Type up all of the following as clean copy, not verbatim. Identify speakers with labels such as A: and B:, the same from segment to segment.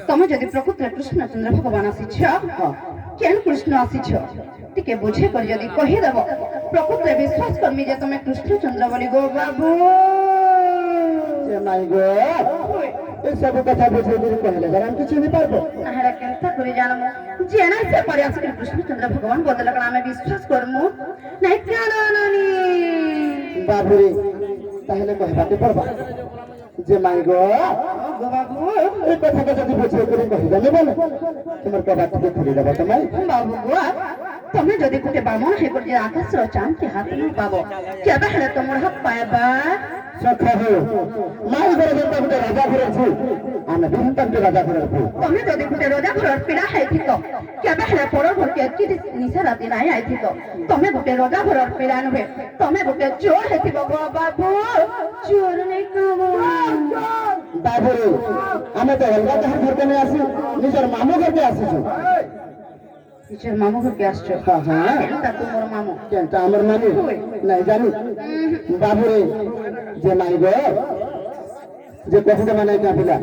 A: তুমি যদি প্রকৃতরে কৃষ্ণচন্দ্র ভগবান আসিছ কেন কৃষ্ণ আসিছ টিকে বুঝে করে যদি কহিদেব প্রকৃতরে বিশ্বাস করমি যে তুমি কৃষ্ণচন্দ্র বলি গো বাবু
B: ସବୁ କଥା ବୁଝେଇକିରି କହିଲେ ଯାরা আমি কিছু চিনি পারবো
A: নাহলে কেনতা করে জানমু জেনা সে পরে আজকে কৃষ্ণচন্দ্র ভগবান বদলে কারণ আমি বিশ্বাস করমু নাই কেন নানি
B: বাবুরে তাহলে কহবাকে পড়বা যে মাই গো
A: বাবু
B: এই কথাটা যদি বুঝে করে কহিদেলে বলে তোমার কবাট থেকে খুলে দেবো তোমায়
A: বাবু গো তুমি যদি কোটে বামন হে করে আকাশর চাঁদকে হাতে ন পাবো কেবে হেলে তোমার হাত পায়বা
B: সখা হো মাই ঘরে যেটা গোটে রাজা ঘরেছি আমি বিহন্তাকে রাজা ঘরের বউ
A: তুমি যদি কোটে রাজা ঘরের পিড়া হেইথিত কেবে হেলে পড়ো ঘরকে কি নিশা রাতি নাই আইথিত তুমি গোটে রাজা ঘরের পিড়া নহে তুমি গোটে চোর হেতিব গো বাবু চোর নাই কাবো
B: বাবুরে আমি তো অলগা কাহার ঘরকে নিয়ে আসি নিজের মামু ঘরকে আসিছি
A: নিজের মামু ঘরকে আসছো
B: হ্যাঁ হ্যাঁ
A: এটা তোমার মামু
B: কেনটা আমার মামু নাই জানি বাবুরে যে মাই গো যে কহিতে মানে কাপিলা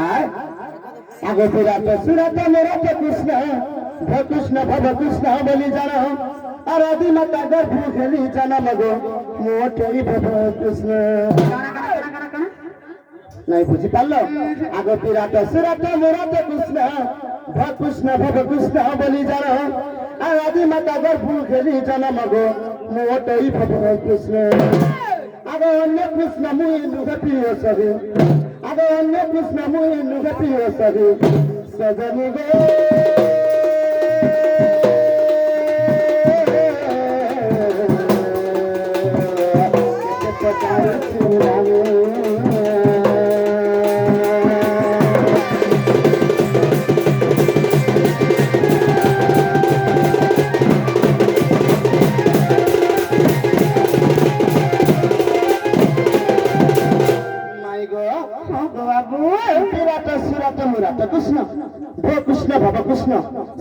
B: আর আগে ফিরাতে সুরাতে মেরাতে কৃষ্ণ ভব কৃষ্ণ বলি জানো আর আদি মাতা গর্ভ খেলি জানা মগো মোটই ভব কৃষ্ণ নাই বুঝি পারলো আগে ফিরাতে সুরাতে মেরাতে কৃষ্ণ ভব কৃষ্ণ বলি জানো আর আদি মাতা গর্ভ খেলি জানা মগো মোটই ভব কৃষ্ণ আগে অন্য কৃষ্ণ মুই নুগে প্রিয় সবে আগে অন্য কৃষ্ণ মুই নুগে প্রিয় সবে সজনি গে ভব কৃষ্ণ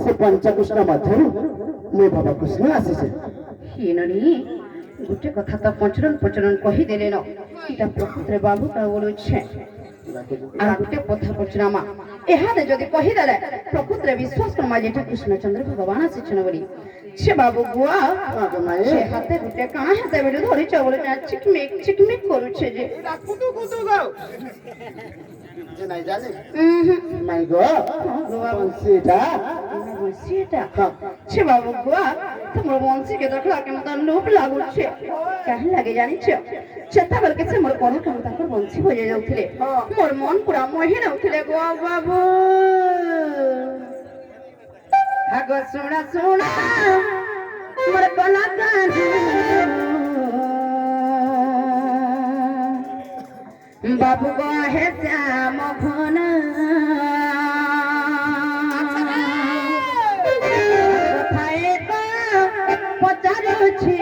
B: সে পঞ্চকৃষ্ণ মধ্যରୁ ମୁଁ ভব কৃষ্ণ ଆସିছে
A: হিননি গোটে কথা তো পচরণ কহিদেলে ন এটা প্রকৃতরে বাবু কাঁ বলুছে আর গোটে কথা পচরামা এহাদে যদি কহিদেলে প্রকৃতরে বিশ্বাস করমা যেটা কৃষ্ণচন্দ্র ভগবান আসিছেন বলি সে বাবু গুয়া সে হাতে গোটে কাঁ হাতে বেলে ধরিছ বলে না চিকমিক করুছে যে
B: কুতু কুতু গাও যে নাই জানি মাই গো বংশীটা
A: সে বাবু গুয়া তোমার বংশীকে দেখলা কেন তার লোভ লাগুছে কাহে লাগে জানিছ সেତେବେଳେ ସେ ମୋର କଣ କାମ ତାଙ୍କର ବଂଶୀ ବଜେଇ ଯାଉଥିଲେ ମୋର ମନ ପୁରା ମୋହି ନଉଥିଲେ ଗୋ ବାବୁ ଆଗ ଶୁଣ ଶୁଣ ମୋର କଳାକାର ବାବୁ ଗୋ ହେ ଶ୍ୟାମ ଘନ পচারুছি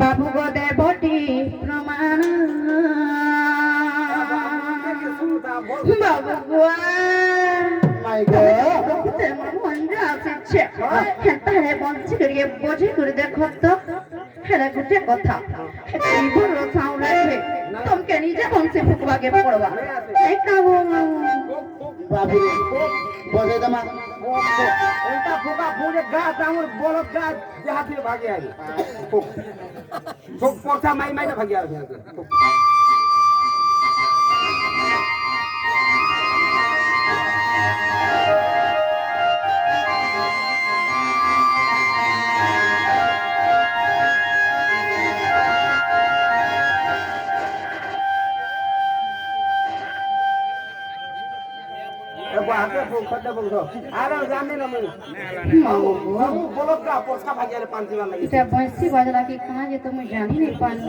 A: বাবু গো দেবটি প্রমাণ বাবু গুয়া
B: মাই গো
A: মন্দির আসছে তাহলে বঞ্চি করিয়ে বোঝে করে দেখো তো হেরা গোটে কথা বড় সাউন্ড রাখবে তোমকে নিজে বংশে ফুকবাকে পড়বা এই কাবো
B: বাবু বজে দমা
C: এটা ফোকা ফুলে গাছ আমার বড় গাছ দেহাতে ভাগে আই ফোক পড়া মাই মাই ভাগে আই
A: बंसी बजला की कहाँ जे तुम जानी नहीं पानी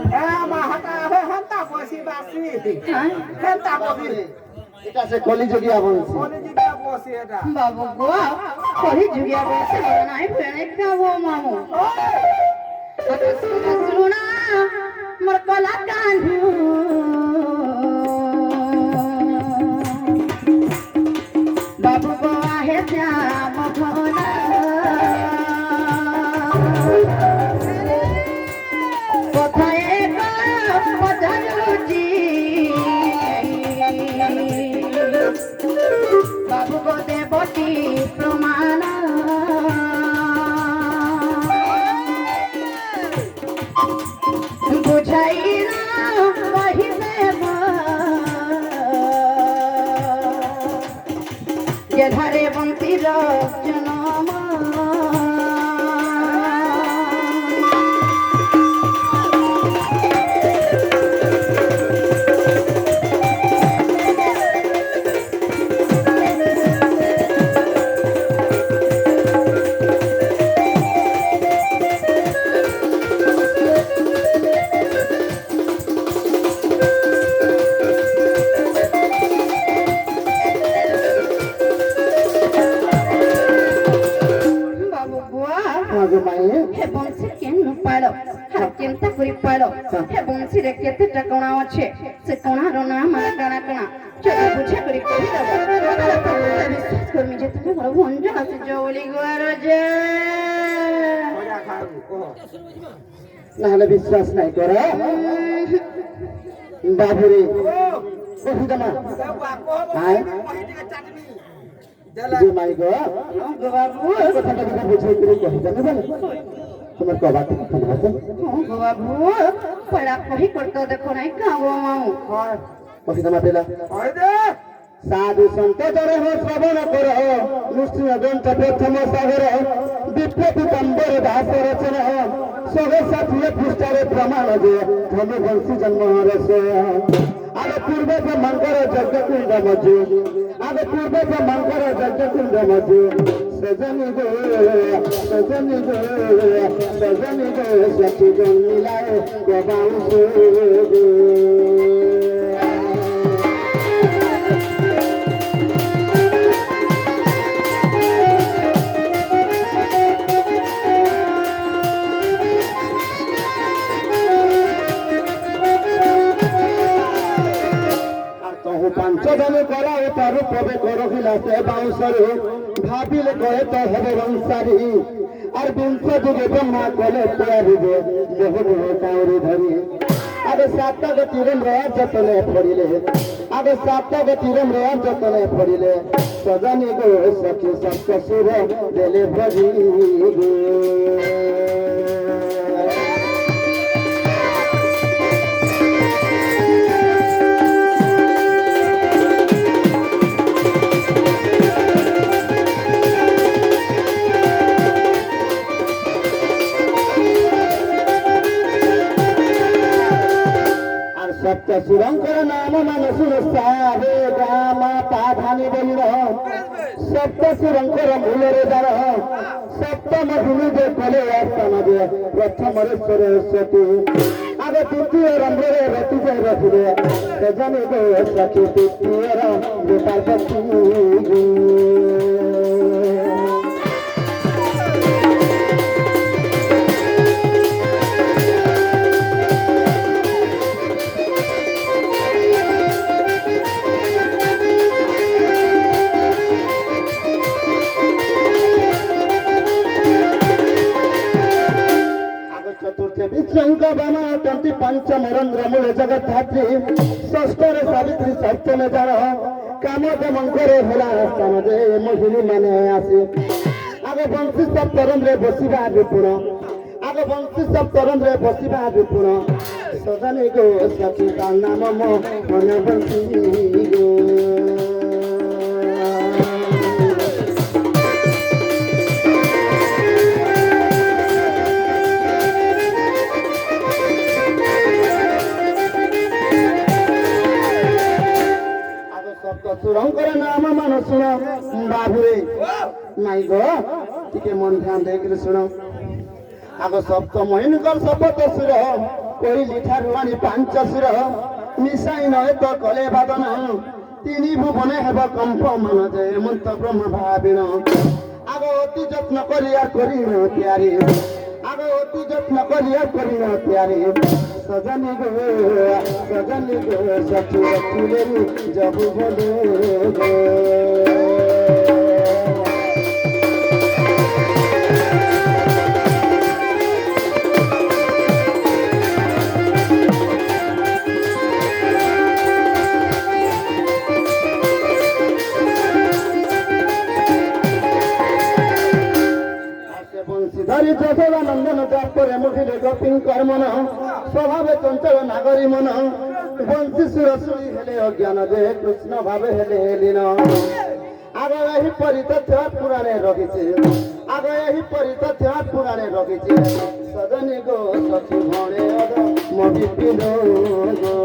B: এটা সে কলিযুগিয়া বংশী
A: बाबू गोवा कही जुगिया बंसी बजना है फेने का वो मामू सुना मोर कला कान्हू बाबू गोवा है श्याम भोला কোথায় গো পচারুছি জনম বাবু বুয়া
B: আগে মায়ে
A: হে বংশী কেন পাইল আর কেনতা করি পাইল হে বংশীরে কেতেটা কোণা আছে সে কোণার নাম আর কানা কানা যদি বুঝা করে কই দাও তাহলে বিশ্বাস করমি যে তুমি বড় ভঞ্জ আছে জওলি গোয়ার যে
C: মজা খাবো কহ
B: নাহলে বিশ্বাস নাই করে বাবুরে কহিদা মা
C: বাবা কহ
B: আয়
C: কহি দিকে চাটনি দেলা
B: যে মাই গো
A: গো বাবু
B: কথাটা যদি বুঝাই করে কহিদা না বলে তোমার কবা থেকে ভালো আছে
A: গো বাবু পড়া কহি করতে দেখো নাই কাগো মাউ
C: হয়
B: কহিদা মা দেলা
C: হয় দে
B: সাধু সন্ত জরে হো শ্রবণ কর নৃসিংহ গ্রন্থ প্রথম সাগর বিপ্লবী তম্বর দাস রচনা সবে সাথে পৃষ্ঠারে প্রমাণ যে ধনু বংশী জন্ম রস আগে পূর্বে ব্রহ্মাঙ্কর যজ্ঞ কুণ্ড মজু আগে পূর্বে ব্রহ্মাঙ্কর যজ্ঞ কুণ্ড মজু সজনি গো সজনি গো সজনি গো সচি জন্মিলায় গবাংশ ପାଞ୍ଚଜଣ କରାଏ ତାରୁ ପବେ କରଖିଲା ସେ ବାଉଁଶରୁ ଭାବିଲେ କହେ ତ ହେବ ବଂଶାରୀ আর বিংশ যুগে ব্রহ্মা কলে তিয়ারিবে দেহ দেহ কাউরি ধরি আগে সাতটা গতিরম রয়ার যতনে পড়িলে আগে সাতটা গতিরম রয়ার যতনে পড়িলে সজনী গো সখী সপ্ত সুর দেলে ভরি গো সপ্ত সুরঙ্কর নাম মানসুর সারে গামা পাধানি বলির সপ্ত সুরঙ্কর মূলরে দ্বার সপ্তম ভূমি যে কলে সমাজে প্রথমরে সরস্বতী আগে তৃতীয় রম্ভরে রতি যে রথিলে সজনে গো সখী তৃতীয় রম্ভে পার্বতী বিশৃঙ্গ বামাতন্তি পঞ্চমরন্দ্র মূল জগদ্ধাত্রী ষষ্ঠরে সাবিত্রী সপ্তমে যার কামদ মঙ্গরে হেলা স্থান যে মোহিনী মানে আসে আগে বংশী সপ্তরন্দ্রে বসিবা বিপুণ আগে বংশী সপ্তরন্দ্রে বসিবা বিপুণ সদনে গো সচি তার নাম মনে বংশী গো সুরঙ্কর নাম মান শুণ বাবুরে নাই গো টিকে মন ধ্যান ଦେଇକିରି ଶୁଣ আগ সপ্ত মহিনকর শপথ সুর কইলি ঠারু আনি ପାଞ୍ଚ সুর মিশাই নয় তো কলে বাদন তিনি ভুবনে হেব কম্প মান যে মন্ত ব্রহ্ম ভাবিণ আগ অতি যত্ন করিয়া করিণ তিয়ারি আগ অতি যত্ন করিয়া করিণ তিয়ারি সজনী গো সচি রখিলে জবু বলে গো ধরি যশোদা নন্দন করে মুঠিলে গোপীঙ্কর মন স্বভাবে চঞ্চল নাগরী মন বংশী সুর শুনি হেলে অজ্ঞান যে কৃষ্ণ ভাবে হেলে লীন আগে এই পরিতথ্য পুরাণে রখিছে আগে এই পরিতথ্য পুরাণে রখিছে সজনী গো সখী ভণে অদ মবি পিলো গো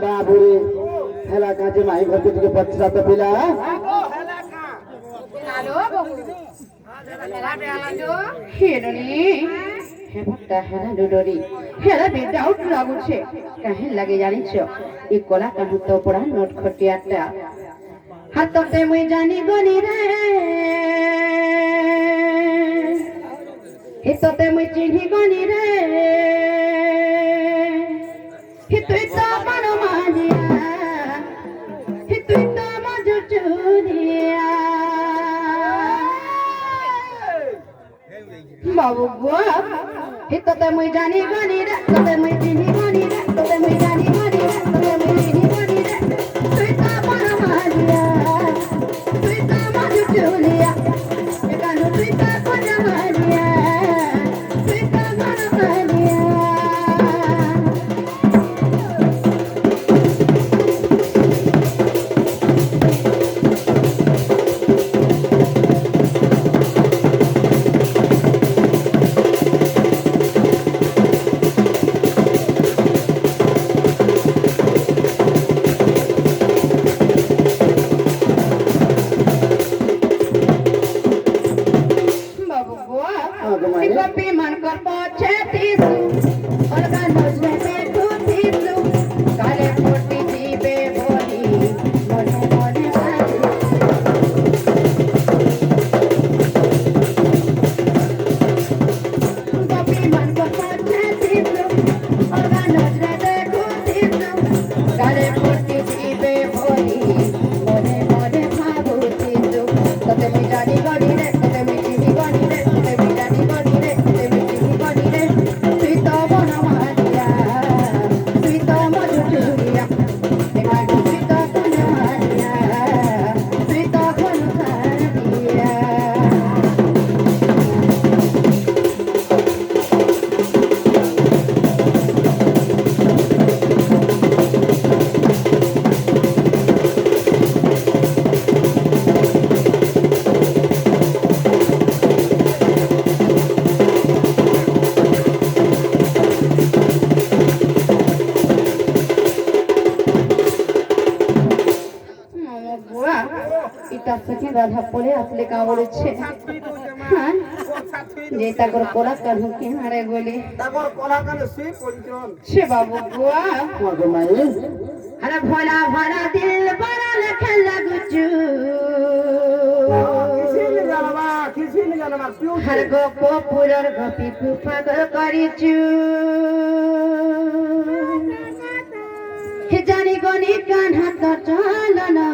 B: বাবুরে হেলা কাজে মাই ঘরকে থেকে পচ্চাত পিলা
A: ডাউট লাগুছে কাহে লাগে জানিছ এই কলা কাহু তো পড়া নোট খটিয়াটা হাততে মুই জানি গনি রে হিততে মুই চিনি গনি রে তুই তো আমার মানিয়া তুই তো আমার চুরিয়া বাবু গো তোতে মুই জানি গনি রে তোতে মুই চিনি গনি রে তোতে মুই জানি গনি রে তোতে মুই চিনি গনি রে তুই তো আমার মানিয়া তুই তো আমার চুরিয়া একানো তুই তো কোন মানিয়া তুই তো আমার মানিয়া রাধা পড়ে আসলে কা বলেছে হ্যাঁ যে তাকর কোলা কানু কি হারে গলি
C: তারপর কলা কানে শুই পড়িছন
A: সে বাবু গোয়া
B: মগে মাই
A: আরে ভোলা ভরা দিল বড় লেখা লাগুচু
C: কিছু নি জানবা পিউ
A: হর গো পুরর গোপী পাগল করিচু হে জানি গনি কানহা তো চলনা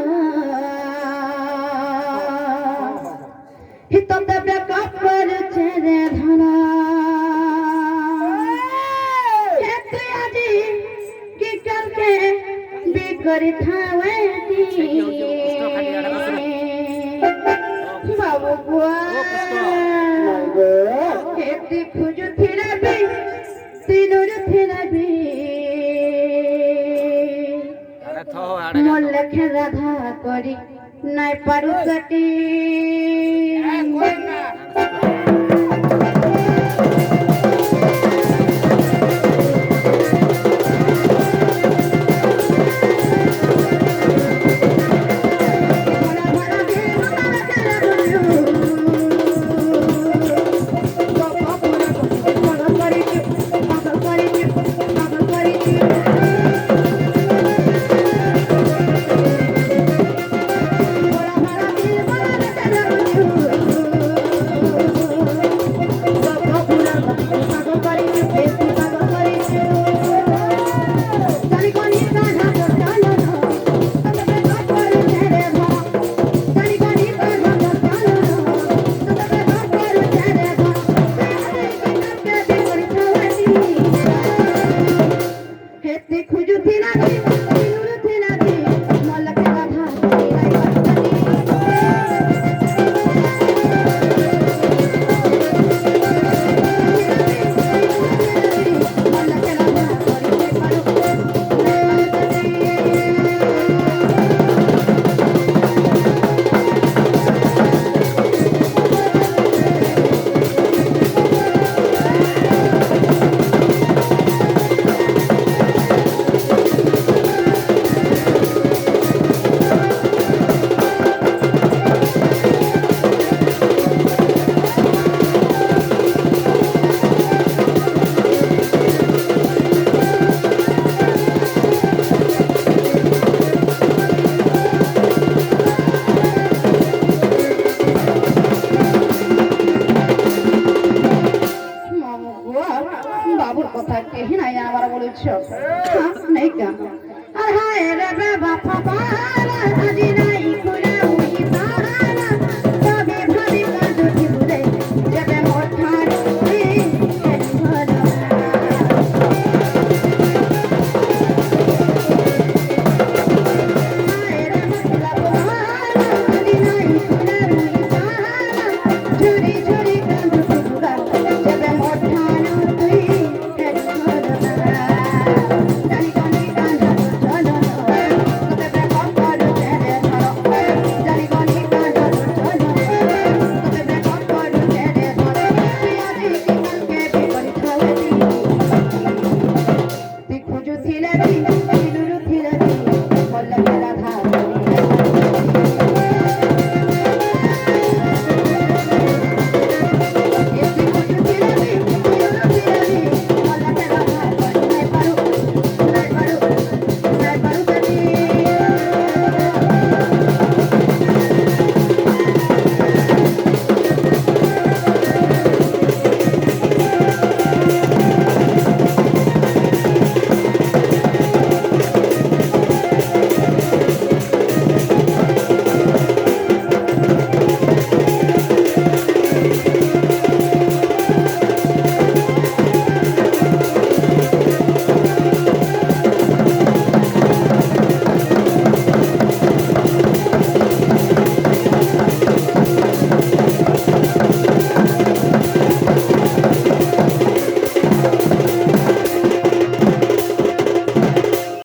A: হিততে ব্রেকআপ করেছে রে ধনা হে তুই আজি কি কালকে বিকরি থাওয়েতি বাবু বুয়া হে তুই খুঁজু ফিরাবি তিনুর ফিরাবি মোর লেখে রাধা করি নাই পারু সটি ঝুরি